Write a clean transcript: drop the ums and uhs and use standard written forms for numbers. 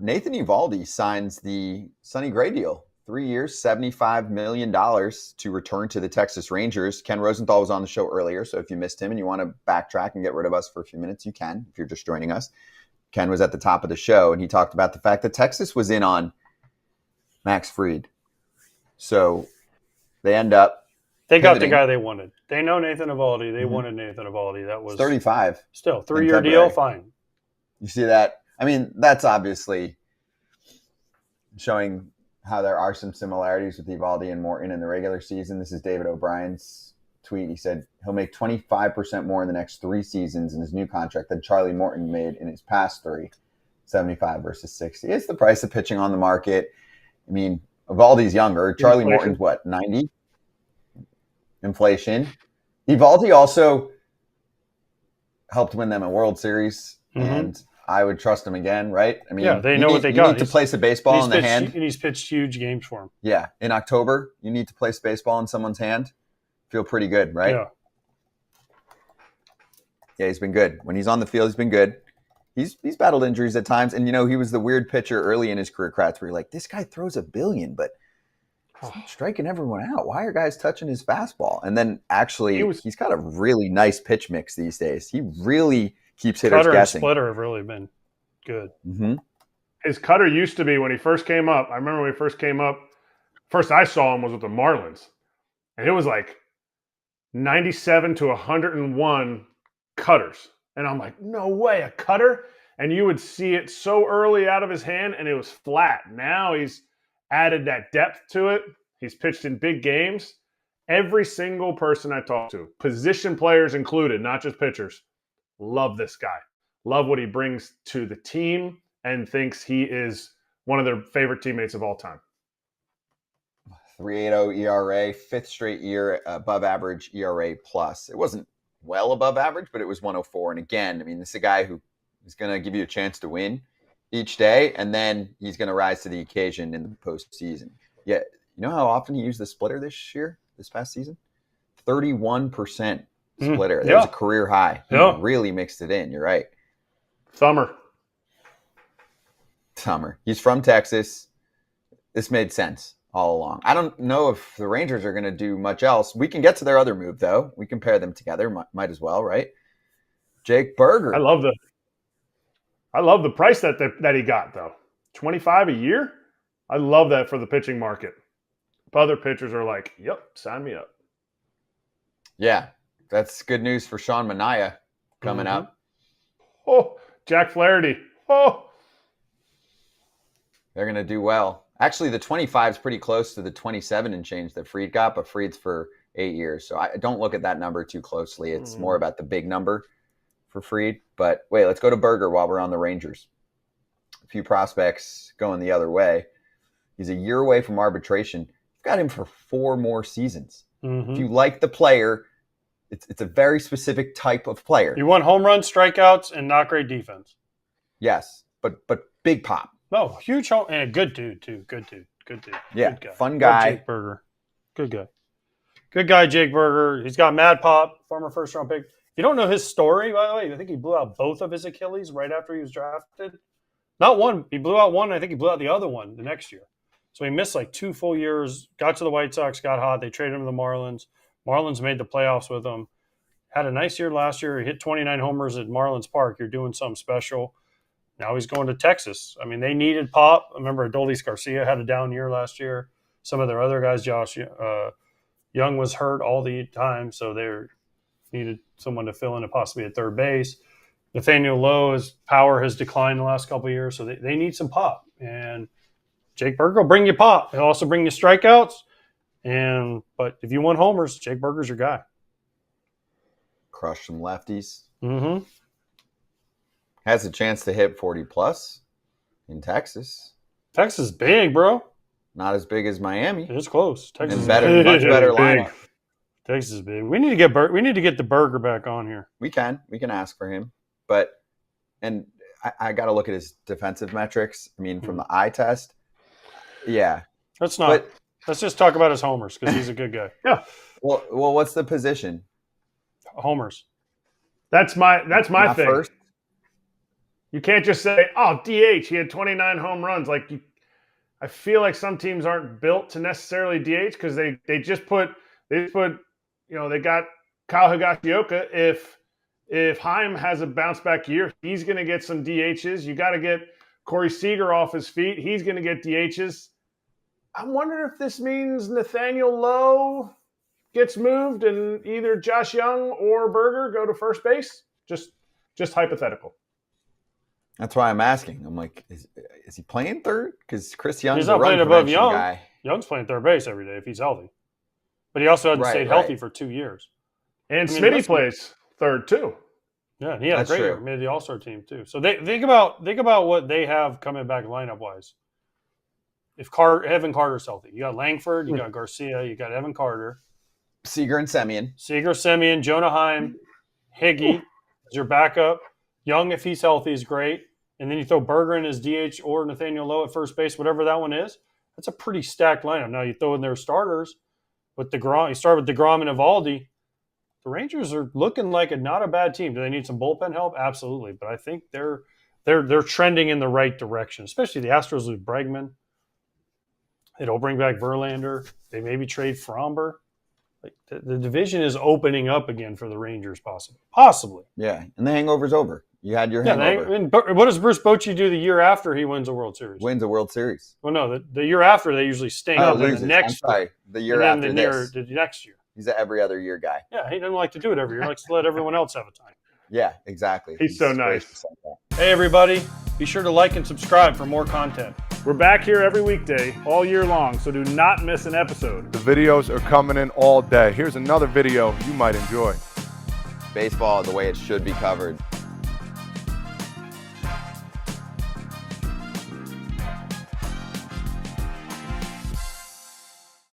Nathan Eovaldi signs the Sonny Gray deal. 3 years, $75 million to return to the Texas Rangers. Ken Rosenthal was on the show earlier, so if you missed him and you want to backtrack and get rid of us for a few minutes, you can, if you're just joining us. Ken was at the top of the show, and he talked about the fact that Texas was in on Max Fried. So they end up They got pivoting. the guy they wanted. They know Nathan Eovaldi. They wanted Nathan Eovaldi. That was 35. Still, 3-year deal, fine. You see that? I mean, that's obviously showing how there are some similarities with Eovaldi and Morton in the regular season. This is David O'Brien's tweet. He said he'll make 25% more in the next 3 seasons in his new contract than Charlie Morton made in his past 3, 75 versus 60. It's the price of pitching on the market. I mean, Eovaldi's younger. Charlie Morton's what, 90? Inflation. Eovaldi also helped win them a World Series, and I would trust him again, right? I mean, yeah, they know what they got. You need to place a baseball in the hand. And he's pitched huge games for him. Yeah, in October, you need to place baseball in someone's hand. Feel pretty good, right? Yeah. Yeah, he's been good. When he's on the field, he's been good. He's battled injuries at times, and he was the weird pitcher early in his career, Kratz, where you're like, this guy throws a billion, but he's not striking everyone out. Why are guys touching his fastball? And then actually, he's got a really nice pitch mix these days. He really keeps hitters Cutter guessing. And splitter have really been good. Mm-hmm. His cutter used to be when he first came up. I remember when he first came up, first I saw him was with the Marlins. And it was like 97 to 101 cutters. And I'm like, no way, a cutter? And you would see it so early out of his hand, and it was flat. Now he's added that depth to it. He's pitched in big games. Every single person I talk to, position players included, not just pitchers, love this guy. Love what he brings to the team and thinks he is one of their favorite teammates of all time. 3.80 ERA, 5th straight year above average ERA plus. It wasn't well above average, but it was 104. And again, I mean, this is a guy who is going to give you a chance to win each day, and then he's going to rise to the occasion in the postseason. Yeah, you know how often he used the splitter this past season? 31% splitter. That was a career high. He really mixed it in. You're right. Thummer. He's from Texas. This made sense all along. I don't know if the Rangers are going to do much else. We can get to their other move, though. We can pair them together. Might as well, right? Jake Burger. I love the price that he got, though. $25 a year? I love that for the pitching market. Other pitchers are like, yep, sign me up. Yeah, that's good news for Sean Manaea coming up. Oh, Jack Flaherty. Oh. They're going to do well. Actually, the 25 is pretty close to the 27 and change that Fried got, but Fried's for 8 years. So I don't look at that number too closely. It's more about the big number for Fried. But wait, let's go to Burger while we're on the Rangers. A few prospects going the other way. He's a year away from arbitration. You've got him for 4 more seasons. If you like the player, it's a very specific type of player. You want home runs, strikeouts, and not great defense. Yes, but big pop. No, huge home and a good dude too. Good dude. Yeah, good guy. Fun guy. Jake Burger. Good guy, Jake Burger. He's got mad pop, former first-round pick. If you don't know his story, by the way, I think he blew out both of his Achilles right after he was drafted. Not one. He blew out one. I think he blew out the other one the next year. So he missed like 2 full years, got to the White Sox, got hot. They traded him to the Marlins. Marlins made the playoffs with him. Had a nice year last year. He hit 29 homers at Marlins Park. You're doing something special. Now he's going to Texas. I mean, they needed pop. I remember Adolis Garcia had a down year last year. Some of their other guys, Josh Young was hurt all the time, so they needed someone to fill in and possibly at third base. Nathaniel Lowe's power has declined the last couple of years, so they need some pop. And Jake Burger will bring you pop. He'll also bring you strikeouts. But if you want homers, Jake Burger's your guy. Crush some lefties. Mm-hmm. Has a chance to hit 40-plus in Texas. Texas is big, bro. Not as big as Miami. It's close. Texas and is better, big. much better lineup. Texas is big. We need to get the Burger back on here. We can ask for him, and I got to look at his defensive metrics. I mean, from the eye test, yeah. Let's just talk about his homers because he's a good guy. Yeah. Well, what's the position? Homers. That's my Not thing. First? You can't just say, "Oh, DH, he had 29 home runs." I feel like some teams aren't built to necessarily DH because they got Kyle Higashioka. If Heim has a bounce back year, he's going to get some DHs. You got to get Corey Seager off his feet. He's going to get DHs. I'm wondering if this means Nathaniel Lowe gets moved and either Josh Young or Berger go to first base. Just hypothetical. That's why I'm asking. I'm like, is he playing third? Because Chris Young's He's not a run playing above prevention Young. guy. Young's playing third base every day if he's healthy. But he also hasn't stayed healthy for 2 years. And Smitty plays third too. Yeah, and he had That's a great true. year. Made the All-Star team too. So think about what they have coming back lineup-wise. If Evan Carter's healthy, you got Langford, you got Garcia, you got Evan Carter. Seager and Semien. Jonah Heim, Higgy as your backup. Young, if he's healthy, is great. And then you throw Berger in as DH or Nathaniel Lowe at first base, whatever that one is. That's a pretty stacked lineup. Now you throw in their starters with DeGrom. You start with DeGrom and Eovaldi. The Rangers are looking like not a bad team. Do they need some bullpen help? Absolutely. But I think they're trending in the right direction, especially the Astros with Bregman. They don't bring back Verlander. They maybe trade Fromber. Like the division is opening up again for the Rangers, possibly. Yeah, and the hangover's over. You had your hangover. What does Bruce Bochy do the year after he wins a World Series? Wins a World Series. Well, no, the year after they usually stink. Oh, The loses. next I'm sorry. The year after this. The next year. He's an every other year guy. Yeah, he doesn't like to do it every year. He likes to let everyone else have a time. Yeah, exactly. He's so nice. Like Hey, everybody. Be sure to like and subscribe for more content. We're back here every weekday, all year long, so do not miss an episode. The videos are coming in all day. Here's another video you might enjoy. Baseball the way it should be covered.